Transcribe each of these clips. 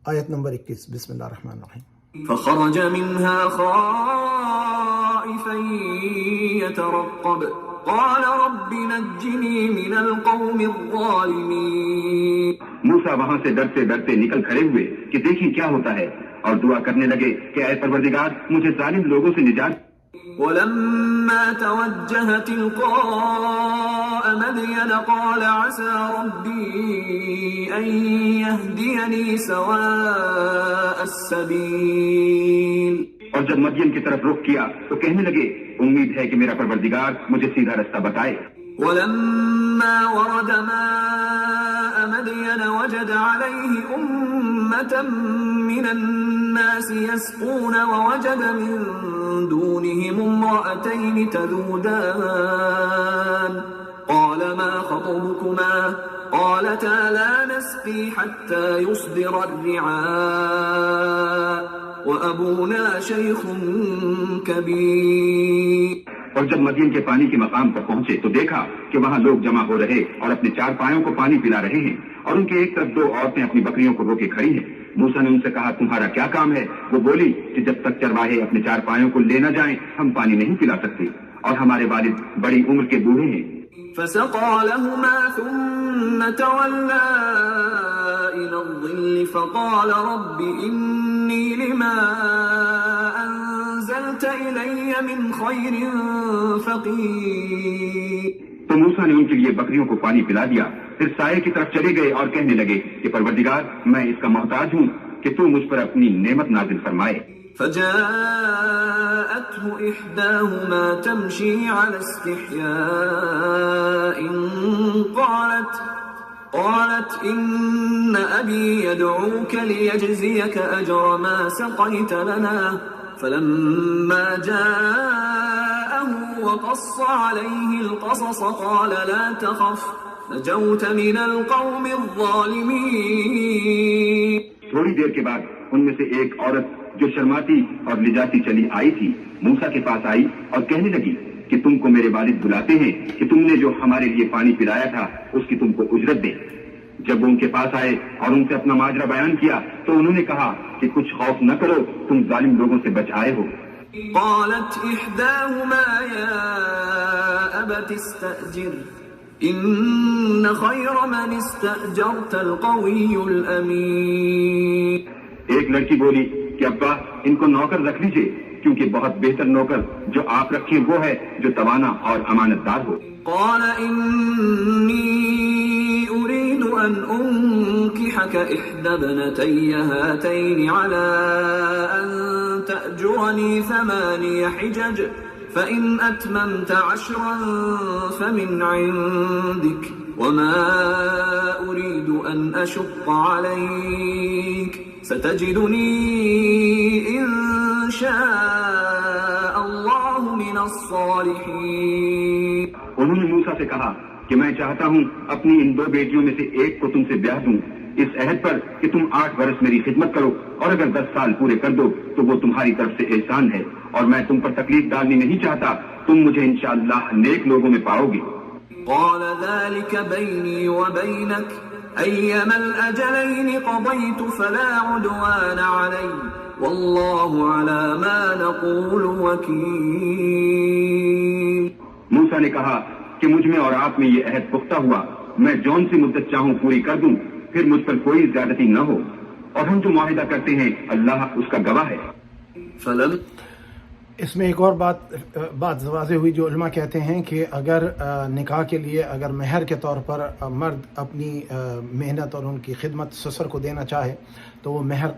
آیت نمبر 21. بسم اللہ الرحمن الرحیم. فخرج منها خائفا يترقب قال رب نجني من القوم الظالمين. موسیٰ وہاں سے ڈرتے ڈرتے نکل کھڑے ہوئے کہ دیکھیں کیا ہوتا ہے، اور دعا کرنے لگے کہ اے پروردگار مجھے ظالم لوگوں سے نجات. ولما توجه تلقاء مدين قال عسى ربي أن يهديني سواء السبيل. اور جب مدین کی طرف رخ کیا تو کہنے لگے امید ہے کہ میرا پروردگار مجھے سیدھا رستہ بتائے. ولما ورد ماء مدين وجد عليه أمة من الناس يسقون ووجد من دونهم امرأتين تذودان قال ما خطبكما قالتا لا نسقي حتى يصدر الرعاء وأبونا شيخ كبير. اور جب مدین کے پانی کے مقام پر پہنچے تو دیکھا کہ وہاں لوگ جمع ہو رہے اور اپنے چار پایوں کو پانی پلا رہے ہیں، اور ان کے ایک طرف دو عورتیں اپنی بکریوں کو روکے کھڑی ہیں. موسیٰ نے ان سے کہا تمہارا کیا کام ہے؟ وہ بولی کہ جب تک چرواہے اپنے چار پایوں کو لے نہ جائیں ہم پانی نہیں پلا سکتے، اور ہمارے والد بڑی عمر کے بوڑھے ہیں. فسقى لهما ثم تولى إلى الظل فقال رب إني لما أنزلت إلي من خير فقير. تو موسیٰ نے ان کے لیے بکریوں کو پانی پلا دیا، پھر سائے کی طرف چلے گئے اور کہنے لگے کہ پروردگار میں اس کا محتاج ہوں کہ تو مجھ پر اپنی نعمت نازل فرمائے. فجاءته إحداهما تمشي على استحياء قالت إن أبي يدعوك ليجزيك أجر ما سقيت لنا. فلما جاءه وقص عليه القصص قال لا تخف نجوت من القوم الظالمين. تھوڑی دیر کے بعد ان میں سے ایک عورت جو شرماتی اور لجاتی چلی آئی تھی موسیٰ کے پاس آئی اور کہنے لگی کہ تم کو میرے والد بلاتے ہیں کہ تم نے جو ہمارے لیے پانی پلایا تھا اس کی تم کو اجرت دیں. جب وہ ان کے پاس آئے اور ان سے اپنا ماجرا بیان کیا تو انہوں نے کہا کہ کچھ خوف نہ کرو، تم ظالم لوگوں سے بچ آئے ہو. قالت إحداهما يا أبت استأجر إن خير من استأجرت القوي الأمين. ایک لڑکی بولی کہ ابا ان کو نوکر رکھ لیجئے، کیونکہ بہت بہتر نوکر جو آپ رکھیں وہ ہے جو توانا اور امانت دار ہو. قال إني أريد أن أنكحك إحدى ابنتي هاتين على أن تأجرني 8 حجج فإن أتممت 10 فمن عندك وما أريد أن أشق عليك ستجدني إن شاء الله من الصالحين. انہوں نے موسیٰ سے کہا کہ میں چاہتا ہوں اپنی ان 2 بیٹیوں میں سے ایک کو تم سے بیاہ دوں اس عہد پر کہ تم 8 برس میری خدمت کرو، اور اگر 10 سال پورے کر دو تو وہ تمہاری طرف سے احسان ہے، اور میں تم پر تکلیف ڈالنی نہیں چاہتا، تم مجھے انشاءاللہ نیک لوگوں میں پاؤ گی. قال ذلك بيني وبينك أيما الأجلين قضيت فلا عدوان علي والله على ما نقول وكيل. موسیٰ نے کہا کہ مجھ میں اور آپ میں یہ عہد پختہ ہوا، میں جون سی مدت چاہوں پوری کر دوں، پھر مجھ پر کوئی زیادتی نہ ہو، اور ہم جو معاہدہ کرتے ہیں اللہ اس کا گواہ ہے. اس میں ایک اور بات واضح ہوئی جو علماء کہتے ہیں کہ اگر نکاح کے لیے اگر مہر کے طور پر مرد اپنی محنت اور ان کی خدمت سسر کو دینا چاہے تو وہ مہر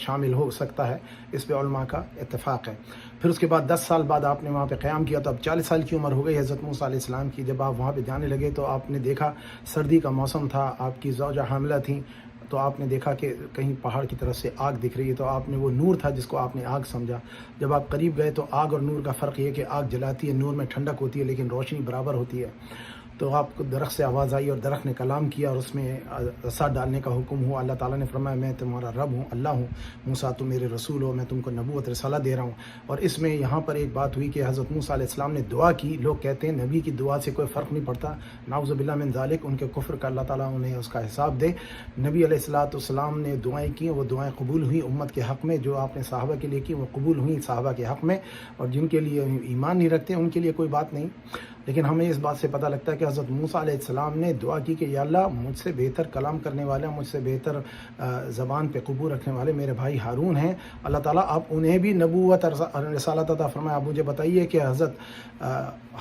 شامل ہو سکتا ہے. اس پہ علماء کا اتفاق ہے. پھر اس کے بعد 10 سال بعد آپ نے وہاں پہ قیام کیا تو اب 40 سال کی عمر ہو گئی حضرت موسیٰ علیہ السلام کی. جب آپ وہاں پہ جانے لگے تو آپ نے دیکھا سردی کا موسم تھا، آپ کی زوجہ حاملہ تھیں، تو آپ نے دیکھا کہ کہیں پہاڑ کی طرف سے آگ دکھ رہی ہے، تو آپ نے وہ نور تھا جس کو آپ نے آگ سمجھا. جب آپ قریب گئے تو آگ اور نور کا فرق یہ کہ آگ جلاتی ہے، نور میں ٹھنڈک ہوتی ہے لیکن روشنی برابر ہوتی ہے. تو آپ کو درخت سے آواز آئی اور درخت نے کلام کیا اور اس میں رسا ڈالنے کا حکم ہوا. اللہ تعالیٰ نے فرمایا میں تمہارا رب ہوں, اللہ ہوں, موسیٰ تم میرے رسول ہو, میں تم کو نبوت رسالہ دے رہا ہوں. اور اس میں یہاں پر ایک بات ہوئی کہ حضرت موسیٰ علیہ السلام نے دعا کی. لوگ کہتے ہیں نبی کی دعا سے کوئی فرق نہیں پڑتا, نعوذ باللہ من ذالک, ان کے کفر کا اللہ تعالیٰ انہیں اس کا حساب دے. نبی علیہ السلام نے دعائیں کی, وہ دعائیں قبول ہوئیں امت کے حق میں. جو آپ نے صحابہ کے لیے کی وہ قبول ہوئیں صحابہ کے حق میں, اور جن کے لیے ایمان نہیں رکھتے ان کے لیے کوئی بات نہیں. لیکن ہمیں اس بات سے پتہ لگتا ہے کہ حضرت موسیٰ علیہ السلام نے دعا کی کہ یا اللہ مجھ سے بہتر کلام کرنے والے, مجھ سے بہتر زبان پہ قبول رکھنے والے میرے بھائی ہارون ہیں. اللہ تعالیٰ آپ انہیں بھی نبوت اور رسالت عطا فرمائے. آپ مجھے بتائیے کہ حضرت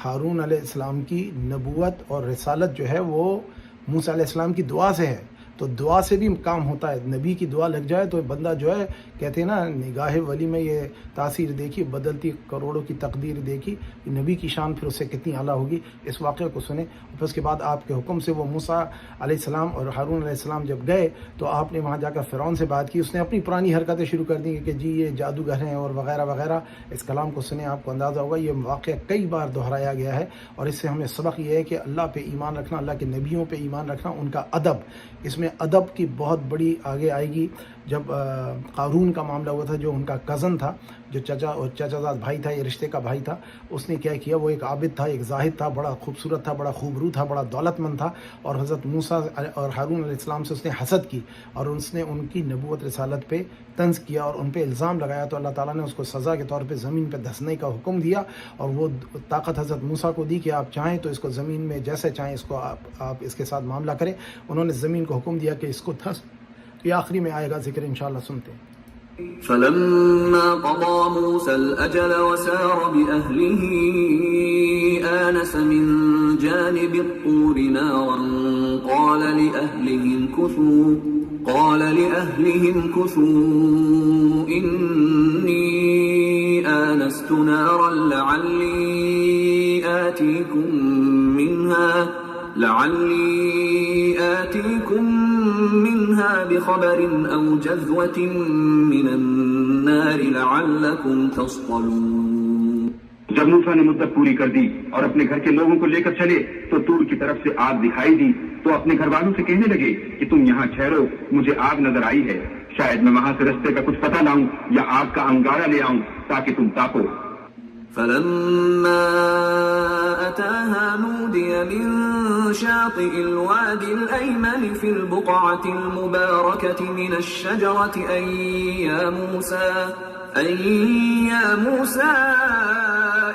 ہارون علیہ السلام کی نبوت اور رسالت جو ہے وہ موسیٰ علیہ السلام کی دعا سے ہے. تو دعا سے بھی کام ہوتا ہے. نبی کی دعا لگ جائے تو بندہ جو ہے, کہتے ہیں نا نگاہ ولی میں یہ تاثیر دیکھی, بدلتی کروڑوں کی تقدیر دیکھی. نبی کی شان پھر اس سے کتنی اعلیٰ ہوگی. اس واقعے کو سنیں. پھر اس کے بعد آپ کے حکم سے وہ موسیٰ علیہ السلام اور ہارون علیہ السلام جب گئے تو آپ نے وہاں جا کر فرعون سے بات کی. اس نے اپنی پرانی حرکتیں شروع کر دی کہ جی یہ جادوگر ہیں اور وغیرہ وغیرہ. اس کلام کو سنیں, آپ کو اندازہ ہوگا یہ واقعہ کئی بار دہرایا گیا ہے. اور اس سے ہمیں سبق یہ ہے کہ اللہ پہ ایمان رکھنا, اللہ کے نبیوں پہ ایمان رکھنا, ان کا ادب, اس میں ادب کی بہت بڑی آگے آئے گی. جب قارون کا معاملہ ہوا تھا, جو ان کا کزن تھا, جو چچا زاد بھائی تھا, یہ رشتے کا بھائی تھا, اس نے کیا کیا, وہ ایک عابد تھا, ایک زاہد تھا, بڑا خوبصورت تھا, بڑا خوبرو تھا, بڑا دولت مند تھا, اور حضرت موسیٰ اور ہارون علیہ السلام سے اس نے حسد کی اور اس نے ان کی نبوت رسالت پہ طنز کیا اور ان پہ الزام لگایا. تو اللہ تعالیٰ نے اس کو سزا کے طور پہ زمین پہ دھسنے کا حکم دیا, اور وہ طاقت حضرت موسیٰ کو دی کہ آپ چاہیں تو اس کو زمین میں جیسے چاہیں اس کو آپ اس کے ساتھ معاملہ کریں. انہوں نے زمین کو حکم دیا کہ اس کو دھس. یہ آخری میں آئے گا ذکر, انشاءاللہ سنتے ہیں. فلما قضى موسى الأجل وسار بأهله آنس من جانب الطور نارا قال لأهلهم كثوا إني آنست نارا لعلي آتيكم منها بخبر أو جذوة من النار لعلكم تصطلون. جب موسیٰ نے مدت پوری کر دی اور اپنے گھر کے لوگوں کو لے کر چلے تو طور کی طرف سے آگ دکھائی دی, تو اپنے گھر والوں سے کہنے لگے کہ تم یہاں ٹھہرو, مجھے آگ نظر آئی ہے, شاید میں وہاں سے رستے کا کچھ پتہ لاؤں یا آگ کا انگارہ لے آؤں تاکہ تم تاپو. فلما أتاها نودي من شاطئ الوادي الأيمن في البقعة المباركة من الشجرة أن يا موسى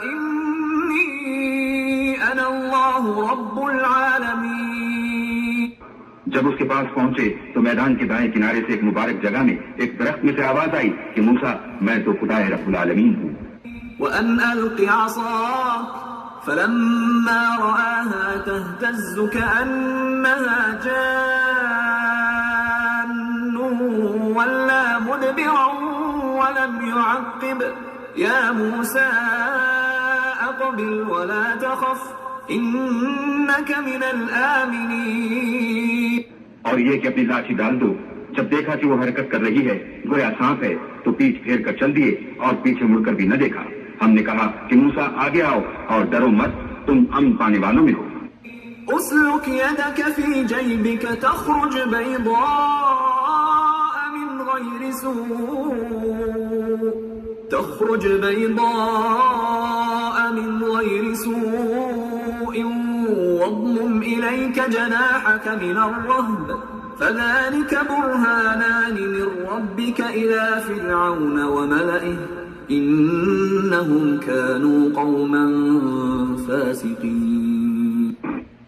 إني أنا الله رب العالمين. جب اس کے پاس پہنچے تو میدان کے دائیں کنارے سے ایک مبارک جگہ میں ایک درخت میں سے آواز آئی کہ موسیٰ میں تو خدا رب العالمین ہوں. وأن ألق عصاك فلما رآها تهتز كأنها جان ولا مدبرا ولم يعقب يا موسى أقبل ولا تخف إنك من الآمنين. اور یہ کہ اپنی لاٹھی ڈال دو. جب دیکھا کہ وہ حرکت کر رہی ہے گویا سانپ ہے تو پیٹھ پھیر کر چل دیے اور پیچھے مڑ کر بھی نہ دیکھا. ہم نے کہا کہ موسیٰ آگے آؤ اور ڈرو مت, تم امن پانے والوں میں ہو. اسلک يدك في جيبك تخرج بيضاء من غير سوء واضمم إليك جناحك من الرهب فذلك برهانان من ربك إلى فرعون وملئه إنهم كانوا قوما فاسقين.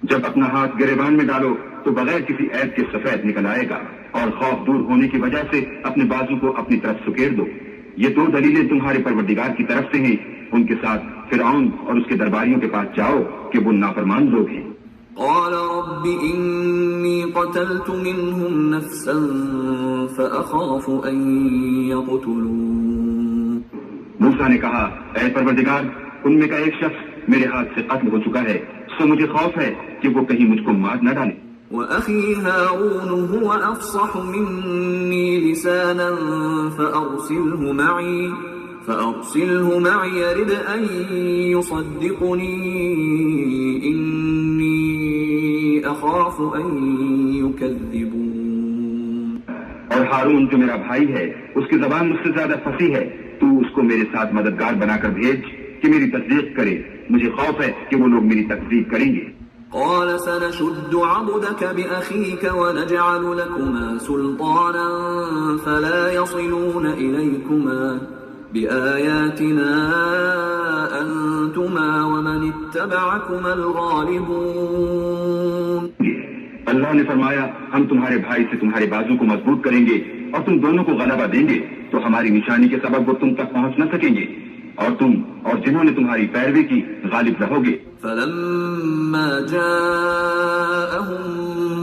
جب اپنا ہاتھ گریبان میں ڈالو تو بغیر کسی عیب کے سفید نکل آئے گا, اور خوف دور ہونے کی وجہ سے اپنے بازو کو اپنی طرف سکیر دو. یہ دو دلیلیں تمہارے پروردگار کی طرف سے ہیں. ان کے ساتھ فرعون اور اس کے درباریوں کے پاس جاؤ کہ وہ نافرمان لوگ ہیں. قال رب إني قتلت منهم نفسا فأخاف أن يقتلون. موسیٰ نے کہا اے پروردگار ان میں کا ایک شخص میرے ہاتھ سے قتل ہو چکا ہے, سو مجھے خوف ہے کہ وہ کہیں مجھ کو مار نہ ڈالے. وأخي هارون هو أفصح مني لسانا فأرسله معي يرد أن يصدقني إني أخاف أن يكذبون اور ہارون جو میرا بھائی ہے اس کی زبان مجھ سے زیادہ فصیح ہے، تو اس کو میرے ساتھ مددگار بنا کر بھیج کہ میری تصدیق کرے، مجھے خوف ہے کہ وہ لوگ میری تکذیب کریں گے۔ قال سنشد عضدك بأخيك ونجعل لكما سلطانا فلا يصلون إليكما بآياتنا أنتما ومن اتبعكما الغالبون۔ اللہ نے فرمایا ہم تمہارے بھائی سے تمہارے بازو کو مضبوط کریں گے اور تم دونوں کو غلبہ دیں گے، تو ہماری نشانی کے سبب وہ تم تک پہنچ نہ سکیں گے، اور تم اور جنہوں نے تمہاری پیروی کی غالب رہو گے۔ فلما جاءهم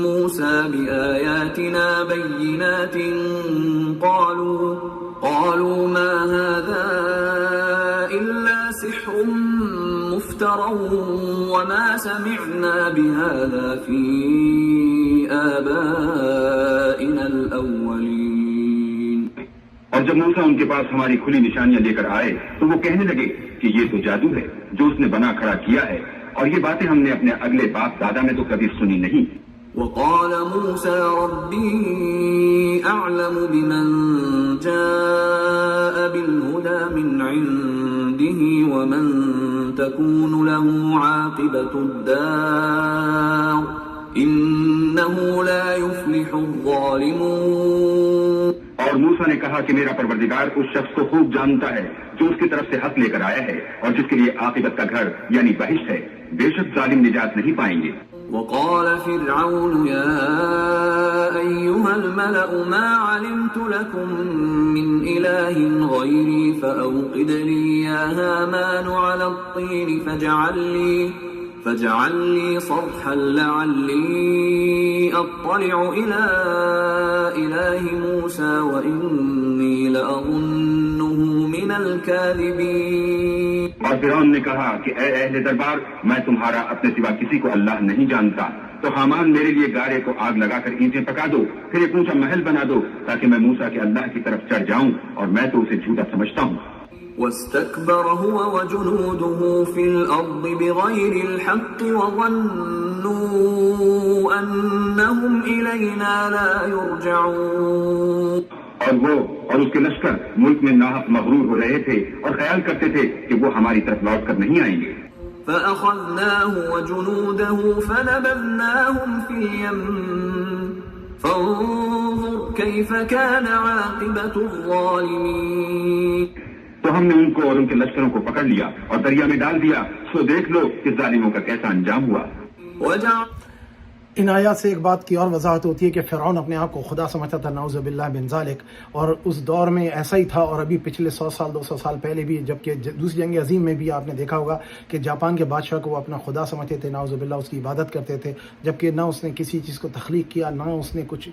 موسى بآياتنا بينات قالوا ما هذا إلا سحر مفترى وما سمعنا بهذا في آبائنا الأولين۔ اور جب موسیٰ ان کے پاس ہماری کھلی نشانیاں لے کر آئے تو وہ کہنے لگے کہ یہ تو جادو ہے جو اس نے بنا کھڑا کیا ہے، اور یہ باتیں ہم نے اپنے اگلے باپ دادا میں تو کبھی سنی نہیں۔ وقال موسى ربي أعلم بمن جاء بالهدى من عنده ومن تكون له عاقبة الدار إنه لا يفلح الظالمون۔ اور موسیٰ نے کہا کہ میرا پروردگار اس شخص کو خوب جانتا ہے جو اس کی طرف سے حق لے کر آیا ہے اور جس کے لیے عاقبت کا گھر یعنی بہشت ہے، بے شک ظالم نجات نہیں پائیں گے۔ وقال فرعون يا أيها الملأ ما علمت لكم من إله غيري فأوقد لي يا هامان على الطين فاجعل لي صرحا لعلي أطلع إلى إله موسى وإني لأظنه من الكاذبين۔ اور فرعون نے کہا کہ اے اہل دربار، میں تمہارا اپنے سوا کسی کو اللہ نہیں جانتا، تو حامان میرے لیے گارے کو آگ لگا کر اینٹیں پکا دو، پھر ایک اونچا محل بنا دو تاکہ میں موسیٰ کے اللہ کی طرف چڑھ جاؤں، اور میں تو اسے جھوٹا سمجھتا ہوں۔ واستكبر هو وجنوده في الأرض بغير الحق وظنوا أنهم إلينا لا يرجعون۔ اور وہ اور اس کے لشکر ملک میں ناحق مغرور ہو رہے تھے اور خیال کرتے تھے کہ وہ ہماری طرف لوٹ کر نہیں آئیں گے۔ فأخذناه وجنوده فنبذناهم في اليم فانظر كيف كان عاقبة الظالمين۔ تو ہم نے ان کو اور ان کے لشکروں کو پکڑ لیا اور دریا میں ڈال دیا، سو دیکھ لو کہ ظالموں کا کیسا انجام ہوا۔ ان آیات سے ایک بات کی اور وضاحت ہوتی ہے کہ فرعون اپنے آپ کو خدا سمجھتا تھا، نعوذ باللہ من ذالک، اور اس دور میں ایسا ہی تھا، اور ابھی پچھلے 100 سال 200 سال پہلے بھی، جبکہ دوسری جنگ عظیم میں بھی آپ نے دیکھا ہوگا کہ جاپان کے بادشاہ کو وہ اپنا خدا سمجھتے تھے، نعوذ باللہ اس کی عبادت کرتے تھے، جبکہ نہ اس نے کسی چیز کو تخلیق کیا، نہ اس نے کچھ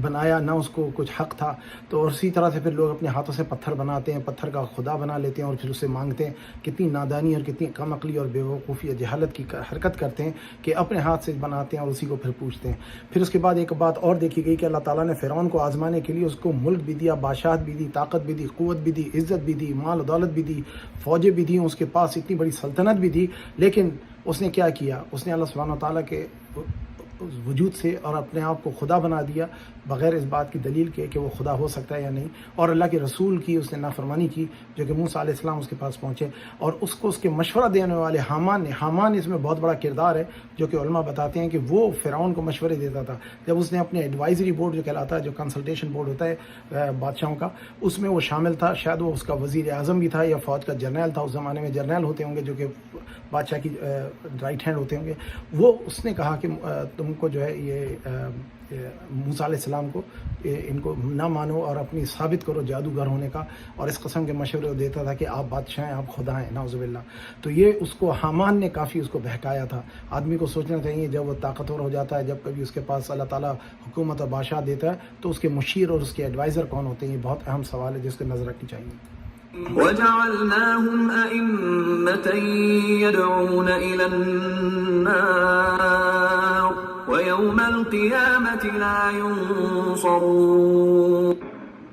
بنایا، نہ اس کو کچھ حق تھا۔ تو اور اسی طرح سے پھر لوگ اپنے ہاتھوں سے پتھر بناتے ہیں، پتھر کا خدا بنا لیتے ہیں اور پھر اسے مانگتے ہیں۔ کتنی نادانی اور کتنی کم عقلی اور بیوقوفی اور جہالت کی حرکت کرتے ہیں کہ اپنے ہاتھ سے بناتے ہیں اور اسی کو پھر پوچھتے ہیں۔ پھر اس کے بعد ایک بات اور دیکھی گئی کہ اللہ تعالیٰ نے فرعون کو آزمانے کے لیے اس کو ملک بھی دیا، بادشاہت بھی دی، طاقت بھی دی، قوت بھی دی، عزت بھی دی، مال و دولت بھی دی، فوجیں بھی دی، اس کے پاس اتنی بڑی سلطنت بھی دی، لیکن اس نے کیا کیا؟ اس نے اللہ سبحانہ و تعالیٰ کے وجود سے اور اپنے آپ کو خدا بنا دیا بغیر اس بات کی دلیل کے کہ وہ خدا ہو سکتا ہے یا نہیں، اور اللہ کے رسول کی اس نے نافرمانی کی جو کہ موسیٰ علیہ السلام اس کے پاس پہنچے، اور اس کو اس کے مشورہ دینے والے حامان اس میں بہت بڑا کردار ہے، جو کہ علماء بتاتے ہیں کہ وہ فرعون کو مشورے دیتا تھا۔ جب اس نے اپنے ایڈوائزری بورڈ جو کہلاتا ہے، جو کنسلٹیشن بورڈ ہوتا ہے بادشاہوں کا، اس میں وہ شامل تھا، شاید وہ اس کا وزیر اعظم بھی تھا یا فوج کا جرنیل تھا، اس زمانے میں جرنیل ہوتے ہوں گے جو کہ بادشاہ کی رائٹ ہینڈ ہوتے ہوں گے۔ وہ اس نے کہا کہ تم کو جو ہے یہ موسیٰ علیہ السلام کو ان کو نہ مانو اور اپنی ثابت کرو جادوگر ہونے کا، اور اس قسم کے مشورے دیتا تھا کہ آپ بادشاہ ہیں، آپ خدا ہیں، نعوذ باللہ۔ تو یہ اس کو حامان نے کافی اس کو بہکایا تھا۔ آدمی کو سوچنا چاہیے جب وہ طاقتور ہو جاتا ہے، جب کبھی اس کے پاس اللہ تعالیٰ حکومت اور بادشاہ دیتا ہے، تو اس کے مشیر اور اس کے ایڈوائزر کون ہوتے ہیں؟ یہ بہت اہم سوال ہے جس کو نظر رکھنی چاہیے۔ وَجَعَلْنَاهُمْ أَئِمَّةً يَدْعُونَ إِلَى النَّارِ وَيَوْمَ الْقِيَامَةِ لَا يُنصَرُونَ۔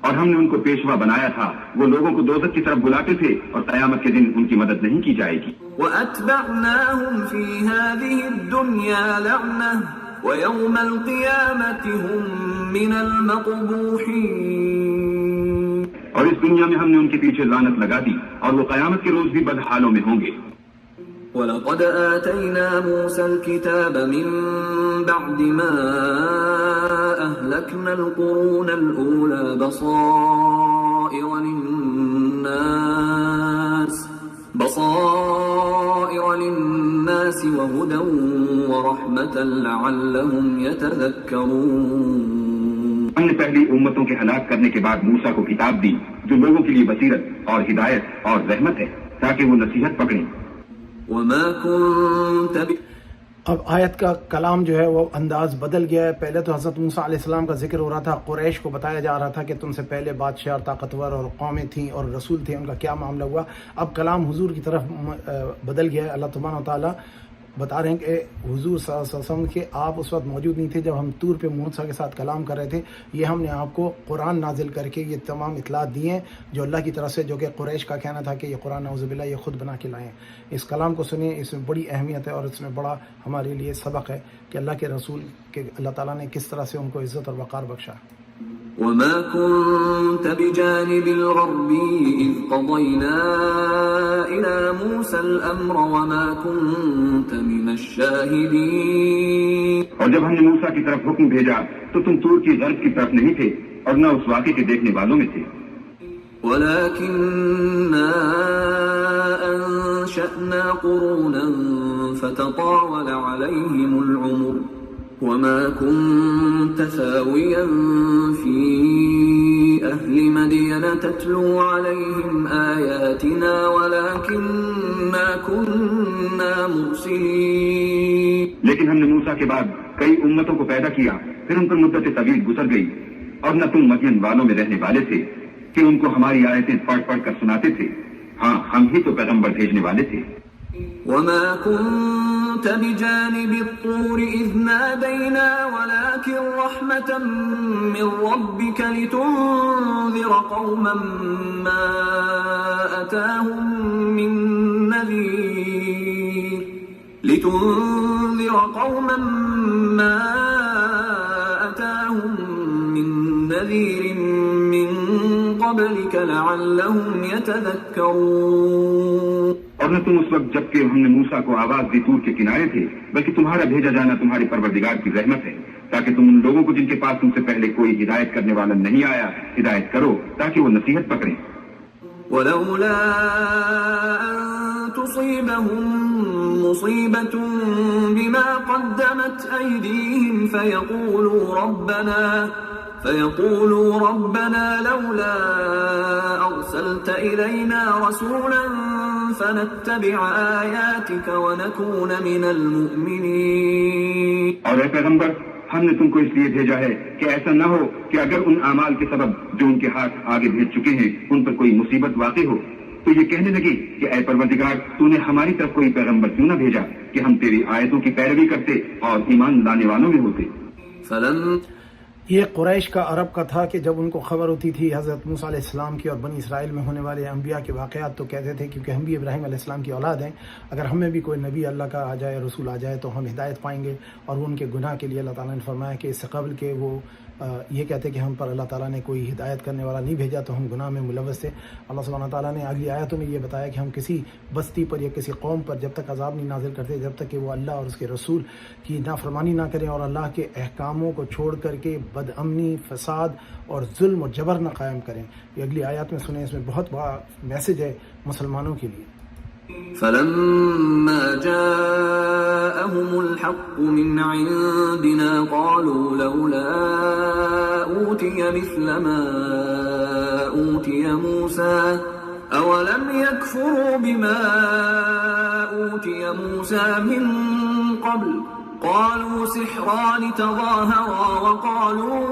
اور ہم نے ان کو پیشوا بنایا تھا، وہ لوگوں کو دوزخ کی طرف بلاتے تھے اور قیامت کے دن ان کی مدد نہیں کی جائے گی۔ وَأَتْبَعْنَاهُمْ فِي هَذِهِ الدُّنْيَا لَعْنَةً ويوم القيامة هم من المقبوحين. اور اس دنیا میں ہم نے ان کے پیچھے لعنت لگا دی اور وہ قیامت کے روز بھی بدحالوں میں ہوں گے. وَلَقَدْ آتَيْنَا مُوسَى الْكِتَابَ مِنْ بَعْدِ مَا أَهْلَكْنَا الْقُرُونَ الْأُولَى بَصَائِرَ لِلنَّاسِ وَهُدًى وَرَحْمَةً لَعَلَّهُمْ يَتَذَكَّرُونَ. ہم نے پہلی امتوں کے ہلاک کرنے کے بعد موسیٰ کو کتاب دی جو لوگوں کے لیے بصیرت اور ہدایت اور رحمت ہے تاکہ وہ نصیحت پکڑیں. وَمَا كُنْتَ اب آیت کا کلام جو ہے وہ انداز بدل گیا ہے. پہلے تو حضرت موسیٰ علیہ السلام کا ذکر ہو رہا تھا، قریش کو بتایا جا رہا تھا کہ تم سے پہلے بادشاہ اور طاقتور اور قومیں تھیں اور رسول تھے، ان کا کیا معاملہ ہوا. اب کلام حضور کی طرف بدل گیا ہے. اللہ تبارک و تعالیٰ بتا رہے ہیں کہ حضور صلی اللہ علیہ وسلم کہ آپ اس وقت موجود نہیں تھے جب ہم طور پہ موسیٰ کے ساتھ کلام کر رہے تھے. یہ ہم نے آپ کو قرآن نازل کر کے یہ تمام اطلاعات دی ہیں جو اللہ کی طرف سے، جو کہ قریش کا کہنا تھا کہ یہ قرآن نعوذ باللہ یہ خود بنا کے لائیں. اس کلام کو سنیں، اس میں بڑی اہمیت ہے اور اس میں بڑا ہمارے لیے سبق ہے کہ اللہ کے رسول کے اللہ تعالیٰ نے کس طرح سے ان کو عزت اور وقار بخشا. وَمَا كُنْتَ بِجَانِبِ الْغَرْبِيِّ إِذْ قَضَيْنَا إِلَى مُوسَى الْأَمْرَ وَمَا كُنْتَ مِنَ الشَّاهِدِينَ. اور جب ہم نے موسیٰ کی طرف حکم بھیجا تو تم طور کی غرب کی طرف نہیں تھے اور نہ اس واقعے کے دیکھنے والوں میں تھے. وَلَكِنَّا أَنشَأْنَا قُرُونًا فَتَطَاوَلَ عَلَيْهِمُ الْعُمُرُ وَمَا كُنْتَ ثَاوِيًا فِي أَهْلِ مَدْيَنَ تَتْلُو عَلَيْهِمْ آيَاتِنَا وَلَكِنَّا كُنَّا مُرْسِلِينَ. لیکن ہم نے موسیٰ کے بعد کئی امتوں کو پیدا کیا، پھر ان پر مدت طویل گزر گئی اور نہ تم مدین والوں میں رہنے والے تھے کہ ان کو ہماری آیتیں پڑھ پڑھ کر سناتے تھے. ہاں، ہم ہی تو پیغمبر بھیجنے والے تھے. وَمَا كُنْتَ بِجَانِبِ الطُّورِ إِذْ نَادَيْنَا وَلَكِنْ رَحْمَةً مِّن رَّبِّكَ لِتُنذِرَ قَوْمًا مَّا أَتَاهُم مِّن نَّذِيرٍ مِّن قَبْلِكَ لَعَلَّهُمْ يَتَذَكَّرُونَ. اور نہ تم اس وقت جبکہ ہم نے موسیٰ کو آواز دی طور کے کنارے تھے، بلکہ تمہارا بھیجا جانا تمہارے پروردگار کی رحمت ہے تاکہ تم ان لوگوں کو جن کے پاس تم سے پہلے کوئی ہدایت کرنے والا نہیں آیا ہدایت کرو تاکہ وہ نصیحت پکڑیں. وَلَوْلَا أَن تُصِيبَهُم مُّصِيبَةٌ بِمَا قَدَّمَتْ أَيْدِيهِمْ فيقولوا ربنا لولا أرسلت إلينا رسولا فنتبع آياتك ونكون من المؤمنين. اور اے پیغمبر، ہم نے تم کو اس لیے بھیجا ہے کہ ایسا نہ ہو کہ اگر ان اعمال کے سبب جو ان کے ہاتھ آگے بھیج چکے ہیں ان پر کوئی مصیبت واقع ہو تو یہ کہنے لگے کہ اے پروردگار، تو نے ہماری طرف کوئی پیغمبر کیوں نہ بھیجا کہ ہم تیری آیتوں کی پیروی کرتے اور ایمان لانے والوں میں ہوتے. یہ قریش کا عرب کا تھا کہ جب ان کو خبر ہوتی تھی حضرت موسیٰ علیہ السلام کی اور بنی اسرائیل میں ہونے والے انبیاء کے واقعات تو کہتے تھے کیونکہ ہم بھی ابراہیم علیہ السلام کی اولاد ہیں، اگر ہمیں بھی کوئی نبی اللہ کا آ جائے، رسول آ جائے تو ہم ہدایت پائیں گے. اور ان کے گناہ کے لیے اللہ تعالیٰ نے فرمایا کہ اس سے قبل کہ وہ یہ کہتے کہ ہم پر اللہ تعالیٰ نے کوئی ہدایت کرنے والا نہیں بھیجا تو ہم گناہ میں ملوث تھے. اللہ سبحانہ تعالیٰ نے اگلی آیتوں میں یہ بتایا کہ ہم کسی بستی پر یا کسی قوم پر جب تک عذاب نہیں نازل کرتے جب تک کہ وہ اللہ اور اس کے رسول کی نافرمانی نہ کریں اور اللہ کے احکاموں کو چھوڑ کر کے بد امنی، فساد اور ظلم و جبر نہ قائم کریں. یہ اگلی آیات میں سنیں، اس میں بہت بڑا میسج ہے مسلمانوں کے لیے. فلما جاءهم الحق من عندنا قالوا لولا أوتي مثل ما أوتي موسى أولم يكفروا بما أوتي موسى من قبل قالوا سحران تظاهرا وقالوا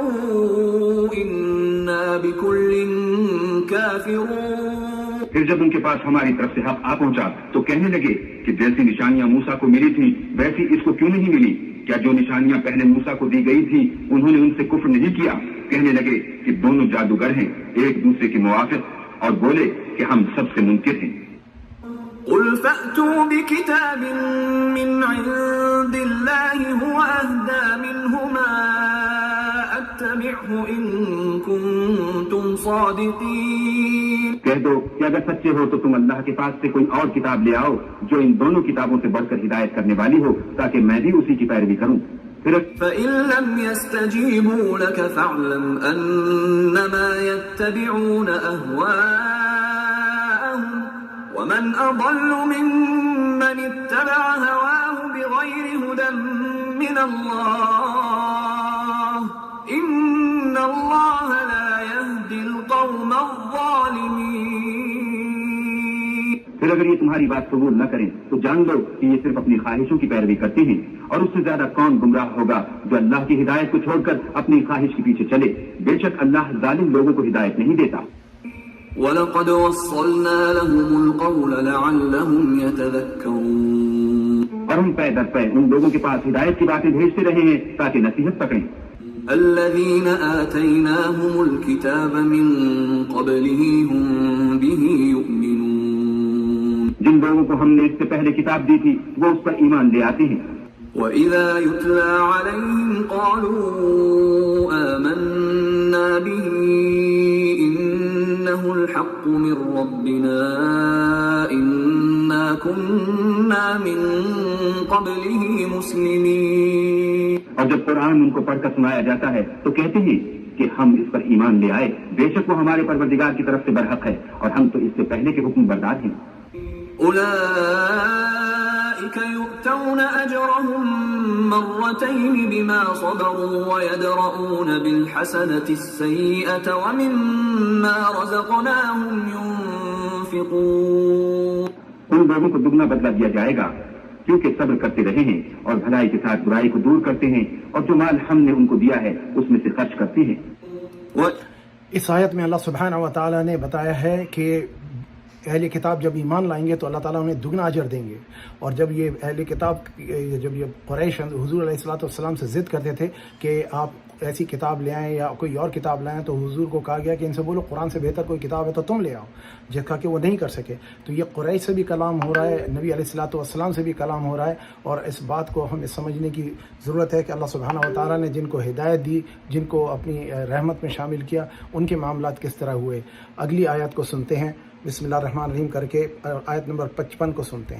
إنا بكل كافرون. پھر جب ان کے پاس ہماری طرف سے حق آ پہنچا تو کہنے لگے کہ جیسی نشانیاں موسیٰ کو ملی تھیں ویسی اس کو کیوں نہیں ملی؟ کیا جو نشانیاں پہلے موسیٰ کو دی گئی تھیں انہوں نے ان سے کفر نہیں کیا؟ کہنے لگے کہ دونوں جادوگر ہیں، ایک دوسرے کے موافق، اور بولے کہ ہم سب سے منکر ہیں. قل فأتوا بكتاب من عند الله هو أهدى فاتبعه إن كنتم صادقين. کہہ دو کہ اگر سچے ہو تو تم اللہ کے پاس سے کوئی اور کتاب لے آؤ جو ان دونوں کتابوں سے بڑھ کر ہدایت کرنے والی ہو تاکہ میں بھی اسی کی پیروی کروں. فإن لم يستجيبوا لك فاعلم أنما يتبعون أهواءهم ومن أضل ممن اتبع هواه بغير هدى من الله إن الله لا يهدي القوم الظالمين. پھر اگر یہ تمہاری بات قبول نہ کریں تو جان لو کہ یہ صرف اپنی خواہشوں کی پیروی کرتے ہیں، اور اس سے زیادہ کون گمراہ ہوگا جو اللہ کی ہدایت کو چھوڑ کر اپنی خواہش کے پیچھے چلے. بے شک اللہ ظالم لوگوں کو ہدایت نہیں دیتا. وَلَقَدْ وَصَّلْنَا لَهُمُ الْقَوْلَ لَعَلَّهُمْ يَتَذَكَّرُونَ. اور ہم پے در پے ان لوگوں کے پاس ہدایت کی باتیں بھیجتے رہے ہیں تاکہ نصیحت پکڑیں. الذين آتيناهم الكتاب من قبله هم به يؤمنون. جن لوگوں کو ہم نے اس سے پہلے کتاب دی تھی وہ اس پر ایمان لے آتے ہیں. وَإِذَا يُتْلَى عَلَيْهِمْ قَالُوا آمَنَّا بِهِ إِنَّهُ الْحَقُّ مِنْ رَبِّنَا إِنَّا كُنَّا مِنْ قَبْلِهِ مُسْلِمِينَ. اور جب قرآن ان کو پڑھ کر سنایا جاتا ہے تو کہتے ہیں کہ ہم اس پر ایمان لے آئے، بے شک وہ ہمارے پروردگار کی طرف سے برحق ہے اور ہم تو اس سے پہلے کے حکم بردار ہیں. أولئك يؤتون أجرهم مرتين بما صبروا ويدرؤون بالحسنة السيئة ومما رزقناهم ينفقون. ان لوگوں کو دگنا بدلہ دیا جائے گا کیونکہ صبر کرتے رہے ہیں اور بھلائی کے ساتھ برائی کو دور کرتے ہیں اور جو مال ہم نے ان کو دیا ہے اس میں سے خرچ کرتے ہیں. اس آیت میں اللہ سبحانہ و تعالیٰ نے بتایا ہے کہ اہل کتاب جب ایمان لائیں گے تو اللہ تعالیٰ انہیں دگنا اجر دیں گے. اور جب یہ اہل کتاب جب یہ قریش حضور علیہ السلام سے ضد کرتے تھے کہ آپ ایسی کتاب لے آئیں یا کوئی اور کتاب لائیں تو حضور کو کہا گیا کہ ان سے بولو قرآن سے بہتر کوئی کتاب ہے تو تم لے آؤ، جس کا کہ وہ نہیں کر سکے. تو یہ قریش سے بھی کلام ہو رہا ہے، نبی علیہ السلام سے بھی کلام ہو رہا ہے. اور اس بات کو ہمیں سمجھنے کی ضرورت ہے کہ اللہ سبحانہ و تعالیٰ نے جن کو ہدایت دی، جن کو اپنی رحمت میں شامل کیا، ان کے معاملات کس طرح ہوئے. اگلی آیت کو سنتے ہیں. بسم اللہ الرحمن الرحیم کر کے آیت نمبر 55 کو سنتے ہیں.